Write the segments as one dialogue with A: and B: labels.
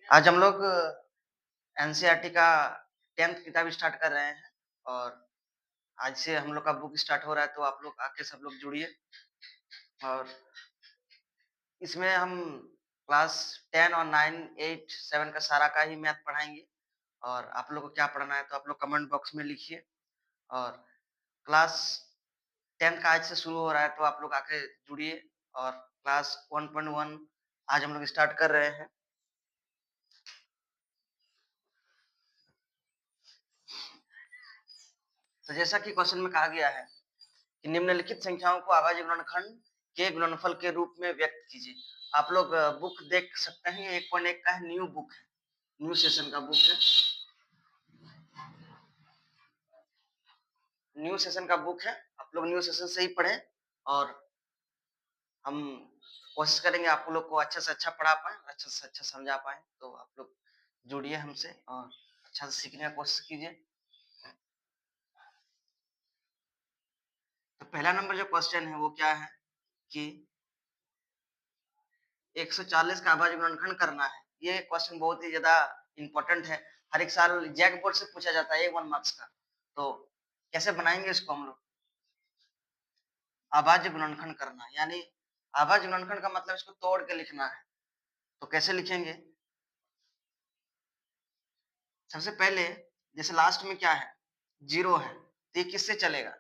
A: आज हम लोग एनसीईआरटी का 10th किताब स्टार्ट कर रहे हैं और आज से हम लोग का बुक स्टार्ट हो रहा है, तो आप लोग आके सब लोग जुड़िए। और इसमें हम क्लास 10 और 9, 8, 7 का सारा का ही मैथ पढ़ाएंगे। और आप लोग को क्या पढ़ना है तो आप लोग कमेंट बॉक्स में लिखिए। और क्लास 10 का आज से शुरू हो रहा है, तो आप लोग आके जुड़िए। और क्लास 1.1 आज हम लोग स्टार्ट कर रहे हैं। तो जैसा कि क्वेश्चन में कहा गया है कि निम्नलिखित संख्याओं को अभाज्य गुणनखंड के गुणनफल के रूप में व्यक्त कीजिए। आप लोग बुक देख सकते हैं, 1.1 का है, न्यू बुक है, न्यू सेशन का बुक है, न्यू सेशन का बुक है। आप लोग न्यू सेशन से ही पढ़ें और हम कोशिश करेंगे आप लोग को अच्छा से अच्छा पढ़ा पाए, अच्छा से अच्छा समझा पाए। तो आप लोग जुड़िए हमसे और अच्छा से सीखने की कोशिश कीजिए। तो पहला नंबर जो क्वेश्चन है वो क्या है कि 140 का अभाज्य गुणनखंड करना है। ये क्वेश्चन बहुत ही ज्यादा इंपॉर्टेंट है, हर एक साल जैक बोर्ड से पूछा जाता है 1 मार्क्स का। तो कैसे बनाएंगे इसको हम लोग? अभाज्य गुणनखंड करना यानी अभाज्य गुणनखंड का मतलब इसको तोड़ के लिखना है। तो कैसे लिखेंगे? सबसे पहले जैसे लास्ट में क्या है, 0 है, तो ये किससे चलेगा?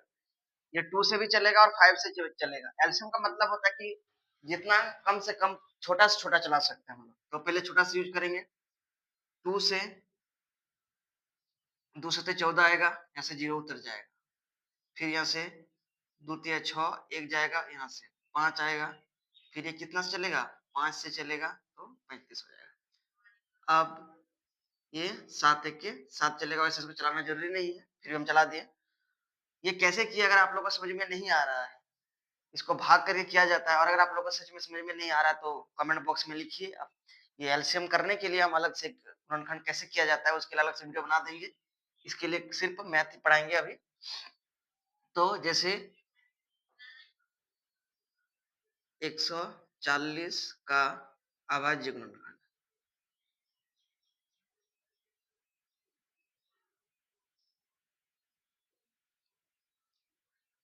A: ये 2 से भी चलेगा और 5 से चलेगा। एलसीएम का मतलब होता है कि जितना कम से कम छोटा से छोटा चला सकते हैं हम लोग। तो पहले छोटा से यूज करेंगे, 2 से 2 से 14 आएगा, यहाँ से 0 उतर जाएगा। फिर यहाँ से 2 तिया 6, 1 जाएगा, यहाँ से 5 आएगा। फिर ये कितना से चलेगा? 5 से चलेगा तो 35 हो जाएगा। अब ये 7 1 के 7 चलेगा, वैसे इसको चलाना जरूरी नहीं है, फिर हम चला दिए। ये कैसे किया अगर आप लोगों को समझ में नहीं आ रहा है, इसको भाग करके किया जाता है। और अगर आप लोगों को सच में समझ में नहीं आ रहा है तो कमेंट बॉक्स में लिखिए। ये एलसीएम करने के लिए हम अलग से गुणनखंड कैसे किया जाता है उसके लिए अलग से वीडियो बना देंगे। इसके लिए सिर्फ मैथ ही पढ़ाएंगे अभी। तो जैसे 140 का अभाज्य गुणनखंड,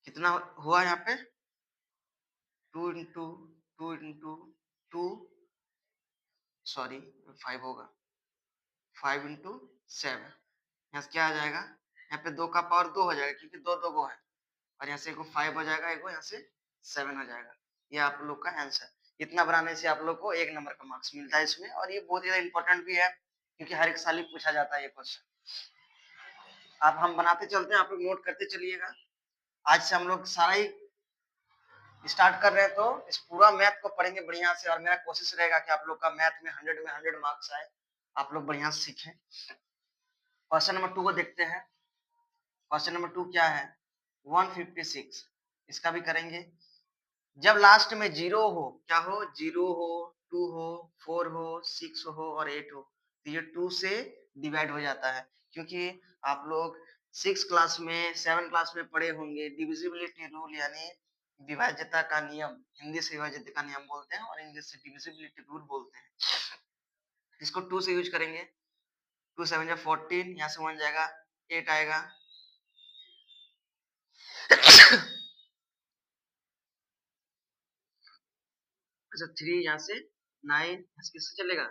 A: कितना हुआ यहाँ पे? 2 इंटू 2 इंटू 2, सॉरी 5 होगा, 5 इंटू 7, यहाँ से क्या आ जाएगा? यहाँ पे 2 का पावर 2 हो जाएगा क्योंकि 2 2 गो है। और यहाँ से एक 5 हो जाएगा, एक यहाँ से 7 हो जाएगा। ये आप लोग का आंसर। इतना बनाने से आप लोग को 1 नंबर का मार्क्स मिलता है इसमें। और ये बहुत ज्यादा इंपॉर्टेंट भी है क्योंकि हर एक साल ही पूछा जाता है ये क्वेश्चन। अब हम बनाते चलते हैं, आप लोग नोट करते चलिएगा। आज से हम लोग सारा ही स्टार्ट कर रहे हैं, तो इस पूरा मैथ को पढ़ेंगे बढ़िया से। और मेरा कोशिश रहेगा कि आप लोग का मैथ में 100 में 100 मार्क्स आए, आप लोग बढ़िया से सीखें। क्वेश्चन नंबर 2 को देखते हैं। क्वेश्चन नंबर 2 क्या है? 156, इसका भी करेंगे। जब लास्ट में 0 हो, क्या हो? 0 हो, 2 हो, 4 हो, 6 हो और 8 हो, तो ये 2 से डिवाइड हो जाता है। क्योंकि आप लोग 6 क्लास में 7 क्लास में पढ़े होंगे डिविजिबिलिटी रूल यानी विभाज्यता का नियम। हिंदी से विभाज्यता का नियम बोलते हैं और इंग्लिश से डिविजिबिलिटी रूल बोलते हैं। इसको 2 से यूज करेंगे। 2 7 जा 14, यहाँ से 1 जाएगा, 8 आएगा। अच्छा 3 यहाँ से 9, यहाँ से किससे चलेगा?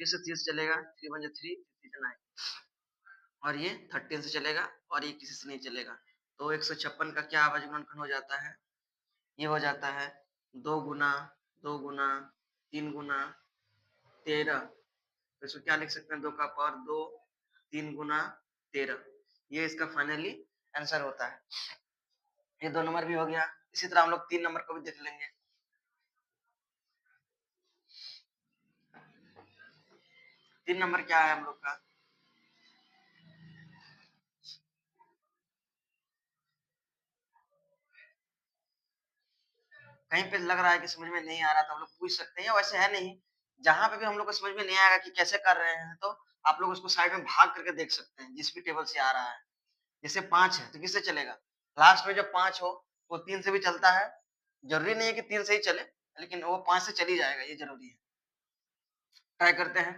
A: 3 से 30 चलेगा, 3 1 जा 3, 3 जा 9। और ये 13 से चलेगा और ये किसी से नहीं चलेगा। तो 156 का क्या अभाज्य गुणनखंड हो जाता है? ये हो जाता है 2 गुना 2 गुना 3 गुना 13। तो इसको क्या लिख सकते हैं? 2 का पावर 2, 3 गुना 13। ये इसका फाइनली आंसर होता है। ये 2 नंबर भी हो गया। इसी तरह हम लोग 3 नंबर को भी देख लेंगे। 3 नंबर क्या है हम लोग का? कहीं पे लग रहा है कि समझ में नहीं आ रहा तो हम लोग पूछ सकते हैं, वैसे है नहीं। जहां पे भी हम लोग को समझ में नहीं आएगा कि कैसे कर रहे हैं, तो आप लोग उसको साइड में भाग करके देख सकते हैं जिस भी टेबल से आ रहा है। जैसे 5 है तो किससे चलेगा? लास्ट में जब 5 हो तो 3 से भी चलता है। जरूरी नहीं है कि 3 से ही चले, लेकिन वो 5 से चली जाएगा, ये जरूरी है। ट्राई करते हैं।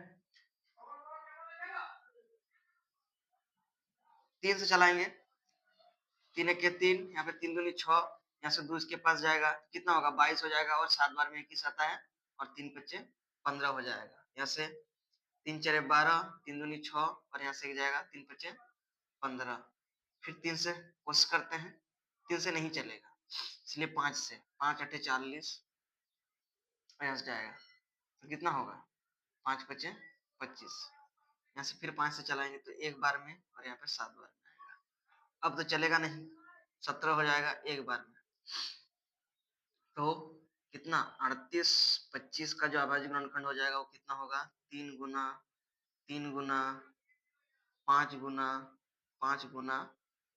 A: 3 से चलाएंगे, 3 एक के 3, यहाँ पे 3 दूनी 6, यहाँ से 2 इसके पास जाएगा, कितना होगा 22 हो जाएगा, और 7 बार में 21 आता है, और 3 पच्चे 15 हो जाएगा। यहाँ से 3 चरे 12, 3 दूनी 6, और यहाँ से जाएगा 3 पच्चे 15। फिर 3 से कोशिश करते हैं, 3 से नहीं चलेगा, इसलिए 5 से, 5 अट्ठे 40, और यहाँ से जाएगा तो कितना होगा 5 पच्चे 25। यहाँ से फिर 5 से चलाएंगे तो एक बार में, और यहाँ पे 7 बार में आएगा। अब तो चलेगा नहीं, 17 हो जाएगा एक बार में। तो कितना 38 25 का जो अभाज्य गुणनखंड हो जाएगा वो कितना होगा 3 गुना 3 गुना 5 गुना 5 गुना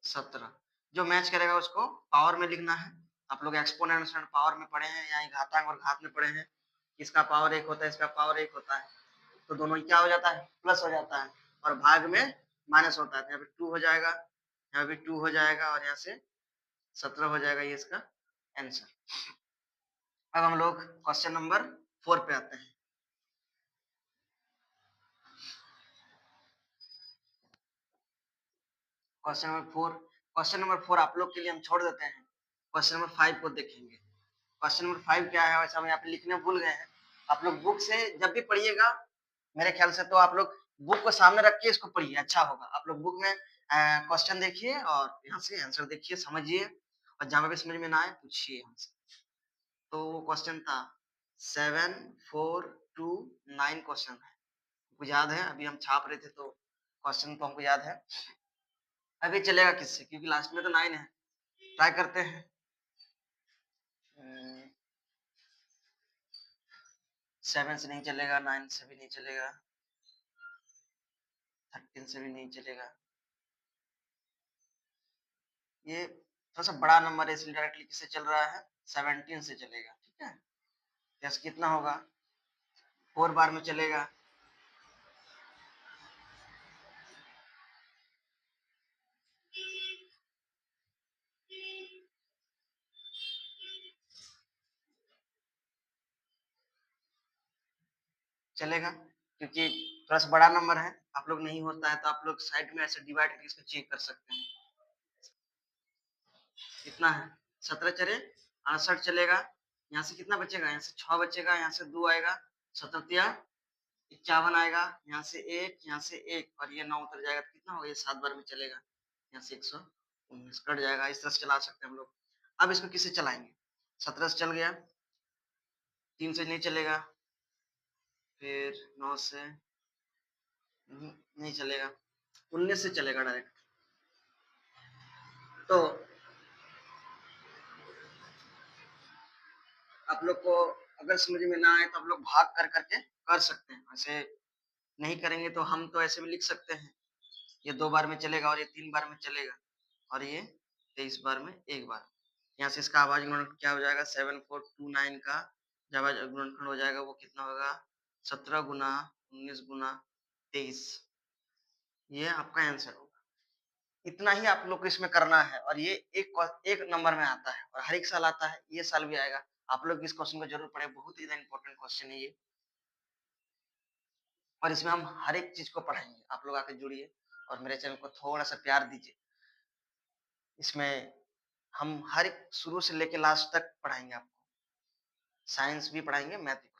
A: 17। जो मैच करेगा उसको पावर में लिखना है। आप लोग एक्सपोनेंट पावर में पढ़े हैं या घातांक और घात में पढ़े हैं, इसका पावर 1 होता है, इसका पावर 1 होता है, तो दोनों क्या हो जाता है प्लस हो जाता है, और भाग में माइनस होता है। यहाँ पे 2 हो जाएगा, यहाँ पे 2 हो जाएगा, और यहाँ से 17 हो जाएगा, ये इसका आंसर। अब हम लोग क्वेश्चन नंबर 4 पे आते हैं। क्वेश्चन नंबर 4 आप लोग के लिए हम छोड़ देते हैं, क्वेश्चन नंबर 5 को देखेंगे। क्वेश्चन नंबर 5 क्या है, वैसे हम यहाँ पे लिखने भूल गए हैं। आप लोग बुक से जब भी पढ़िएगा, मेरे ख्याल से तो आप लोग बुक को सामने रख के इसको पढ़िए, अच्छा होगा। आप लोग बुक में क्वेश्चन देखिए और यहाँ से आंसर देखिए, समझिए, और जहाँ पे समझ में ना आए पूछिए हमसे। तो वो क्वेश्चन था 7 4 2 9 क्वेश्चन है, हमको याद है, अभी हम छाप रहे थे तो क्वेश्चन तो हमको याद है। अभी चलेगा किससे, क्योंकि लास्ट में तो 9 है। ट्राई करते हैं। 7 से नहीं चलेगा, 9 से भी नहीं चलेगा, 13 से भी नहीं चलेगा। ये थोड़ा सा बड़ा नंबर है, इसलिए डायरेक्टली किससे चल रहा है 17 से चलेगा। ठीक है, यस कितना होगा 4 बार में चलेगा। चलेगा, क्योंकि थोड़ा सा बड़ा नंबर है, आप लोग नहीं होता है तो आप लोग साइड में ऐसे डिवाइड करके इसको चेक कर सकते हैं। कितना है 17 चले 68 चलेगा, यहाँ से कितना बचेगा, यहाँ से 6 बचेगा, यहाँ से 2 आएगा, 77 51 आएगा, यहाँ से 1, यहाँ से 1, और ये 9 उतर जाएगा, तो कितना होगा ये 7 बार में चलेगा, यहाँ से 119 कट जाएगा। इस तरह से चला सकते हैं हम लोग। अब इसको किससे चलाएंगे, 17 से चल गया, 3 से नहीं चलेगा, फिर 9 से नहीं चलेगा, 19 से चलेगा डायरेक्ट। तो आप लोग को अगर समझ में ना आए तो आप लोग भाग कर करके कर सकते हैं, ऐसे नहीं करेंगे तो हम तो ऐसे भी लिख सकते हैं, ये 2 बार में चलेगा और ये 3 बार में चलेगा, और ये 23 बार में एक बार। यहाँ से इसका अभाज्य गुणनखंड क्या हो जाएगा 7429 का जब अभाज्य गुणनखंड हो जाएगा वो कितना होगा 17 गुना 19 गुना 23, ये आपका आंसर होगा। इतना ही आप लोग को इसमें करना है, और ये एक नंबर में आता है और हर एक साल आता है, ये साल भी आएगा। आप लोग इस क्वेश्चन को जरूर पढ़े, बहुत ही इंपॉर्टेंट क्वेश्चन है ये, और इसमें हम हर एक चीज को पढ़ाएंगे। आप लोग आकर जुड़िए और मेरे चैनल को थोड़ा सा प्यार दीजिए। इसमें हम हर एक शुरू से लेकर लास्ट तक पढ़ाएंगे, आपको साइंस भी पढ़ाएंगे, मैथ भी पढ़ाएंगे।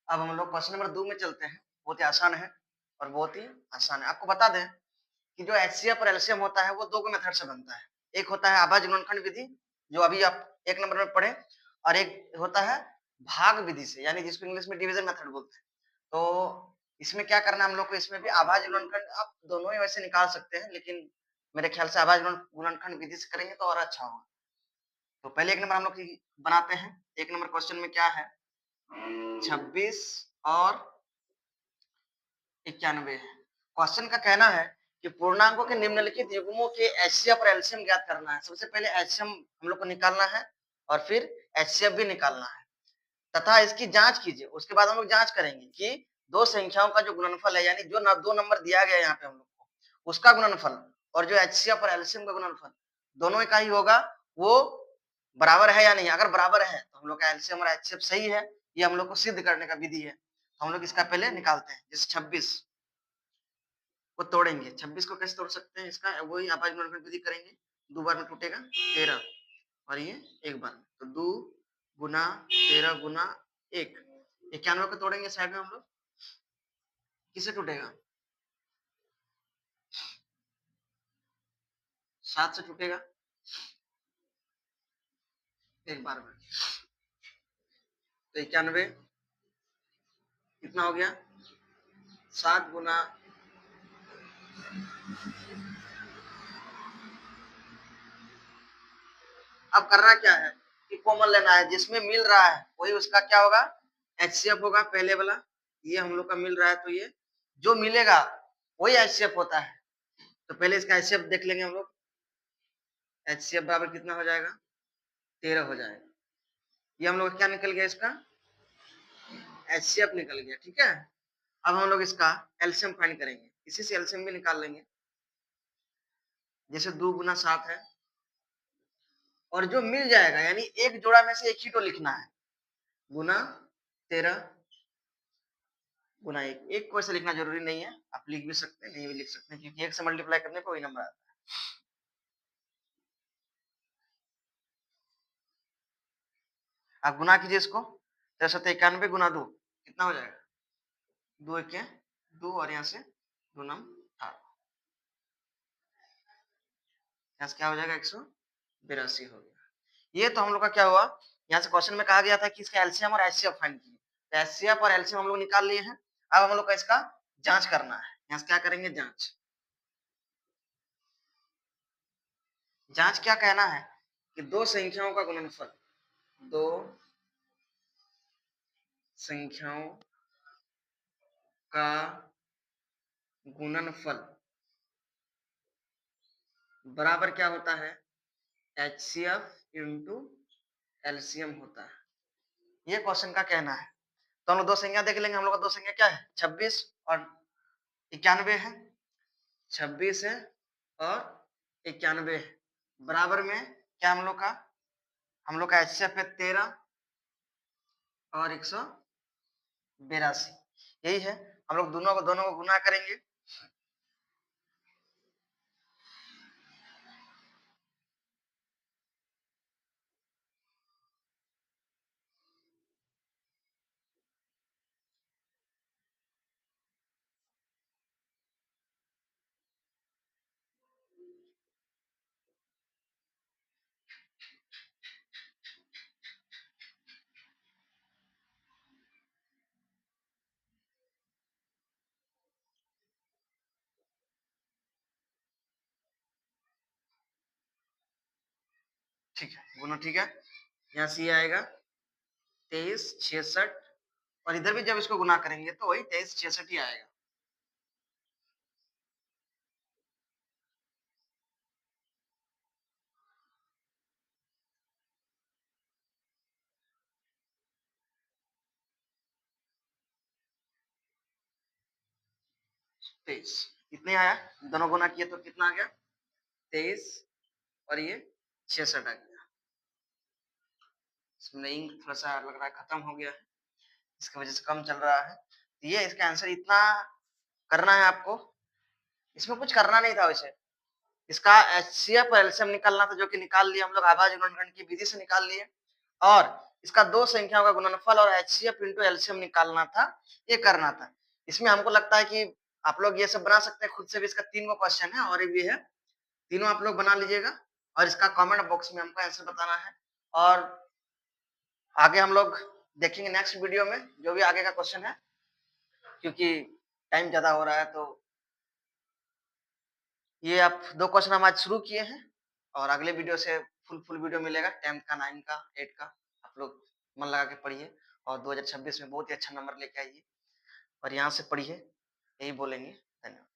A: अब हम लोग क्वेश्चन नंबर 2 में चलते हैं। बहुत ही आसान है और बहुत ही आसान है। आपको बता दें कि जो एचसीएफ और एलसीएम होता है वो 2 मेथड से बनता है। एक होता है अभाज्य गुणनखंड विधि, जो अभी आप 1 नंबर में पढ़े, और एक होता है भाग विधि से, यानी जिसको इंग्लिश में डिवीजन मेथड बोलते हैं। तो इसमें क्या करना है हम लोग को, इसमें भी अभाज्य गुणनखंड आप दोनों ही वैसे निकाल सकते हैं, लेकिन मेरे ख्याल से अभाज्य गुणनखंड विधि से करेंगे तो और अच्छा होगा। तो पहले 1 नंबर हम लोग बनाते हैं। 1 नंबर क्वेश्चन में क्या है 26 और 91 है। क्वेश्चन का कहना है कि पूर्णांकों के निम्नलिखित युग्मों के एचसीएफ और एलसीएम ज्ञात करना है। सबसे पहले एचसीएम हम लोग को निकालना है और फिर एचसीएफ भी निकालना है। तथा इसकी जांच कीजिए। उसके बाद हम लोग जांच करेंगे कि दो संख्याओं का जो गुणनफल है, यानी जो दो नंबर दिया गया है यहाँ पे हम लोग को, उसका गुणनफल और जो एचसीएफ और एलसीएम का गुणनफल दोनों का ही होगा, वो बराबर है या नहीं। अगर बराबर है तो हम लोग का एलसीएम और एचसीएफ सही है। ये हम लोग को सिद्ध करने का विधि है। तो हम लोग इसका पहले निकालते हैं। जैसे 26 को तोड़ेंगे, 26 को कैसे तोड़ सकते हैं, इसका वही अभाज्य गुणनफल विधि करेंगे। 2 बार में टूटेगा 13 और ये 1 बार में, तो 2 गुना 13 गुना 1, 91 को तोड़ेंगे साइड में हम लोग, किससे टूटेगा, 7 से टूटेगा एक बार में। तो 91 कितना हो गया, 7 गुना अब करना क्या है कि कॉमन लेना है, जिसमें मिल रहा है वही उसका क्या होगा, एचसीएफ होगा पहले वाला। ये हम लोग का मिल रहा है तो ये जो मिलेगा वही एचसीएफ होता है। तो पहले इसका एचसीएफ देख लेंगे हम लोग। एचसीएफ बराबर कितना हो जाएगा, 13 हो जाएगा। ये हम लोग क्या निकल गया, इसका एचसीएफ निकल गया। ठीक है, अब हम लोग इसका एलसीएम फाइंड करेंगे। इसी से एलसीएम भी निकाल लेंगे। जैसे 2 गुना 7 है और जो मिल जाएगा, यानी एक जोड़ा में से एक ही तो लिखना है, गुना 13 गुना 1। एक को ऐसे लिखना जरूरी नहीं है, आप लिख भी सकते हैं, नहीं भी लिख सकते हैं, क्योंकि 1 से मल्टीप्लाई करने पर वही नंबर आता है। आप गुना कीजिए इसको, 93 गुना 2 कितना हो जाएगा, 2 1 2 और यहाँ से 2 नम 8, यहाँ से क्या हो जाएगा 182 हो गया। ये तो हम लोग का क्या हुआ, यहाँ से क्वेश्चन में कहा गया था कि इसका एलसीएम और एचसीएफ फाइंड कीजिए। तो एचसीएफ और एलसीएम हम लोग निकाल लिए हैं। अब हम लोग का इसका जांच करना है। यहाँ से क्या करेंगे, जांच। जांच क्या कहना है कि दो संख्याओं का गुणनफल, दो संख्याओं का गुणनफल बराबर क्या होता है, एचसीएफ इंटू एलसीएम होता है। ये क्वेश्चन का कहना है। तो हम लोग दो संख्या देख लेंगे। हम लोग का दो संख्या क्या है, 26 और 91 है। 26 है और 91 है, बराबर में क्या हम लोग का एचसीएफ है 13 और 182। यही है। हम लोग दोनों को गुना करेंगे। ठीक है, गुना ठीक है। यहाँ से ये आएगा 2366 और इधर भी जब इसको गुना करेंगे तो वही 2366 ही आएगा। तेईस कितने आया, दोनों गुना किए तो कितना आ गया, 23 और ये 66 आ गया। इसमें इंक थोड़ा सा लग रहा है खत्म हो गया है, इसकी वजह से कम चल रहा है। तो ये इसका आंसर इतना करना है आपको। इसमें कुछ करना नहीं था वैसे। इसका एचसीएफ और एलसीएम निकालना था, जो कि निकाल लिया हम लोग अभाज्य गुणनखंड की विधि से निकाल लिए। और इसका दो संख्याओं का गुणनफल और एचसीएफ इंटू एलसीएम निकालना था, ये करना था। इसमें हमको लगता है कि आप लोग ये सब बना सकते हैं खुद से भी। इसका 3 गो क्वेश्चन है और ये भी है, तीनों आप लोग बना लीजिएगा और इसका कमेंट बॉक्स में हमको आंसर बताना है। और आगे हम लोग देखेंगे नेक्स्ट वीडियो में जो भी आगे का क्वेश्चन है, क्योंकि टाइम ज्यादा हो रहा है। तो ये आप 2 क्वेश्चन हम आज शुरू किए हैं और अगले वीडियो से फुल वीडियो मिलेगा 10th का, 9 का, 8 का। आप लोग मन लगा के पढ़िए और 2026 में बहुत ही अच्छा नंबर लेके आइए और यहाँ से पढ़िए, यही बोलेंगे। धन्यवाद।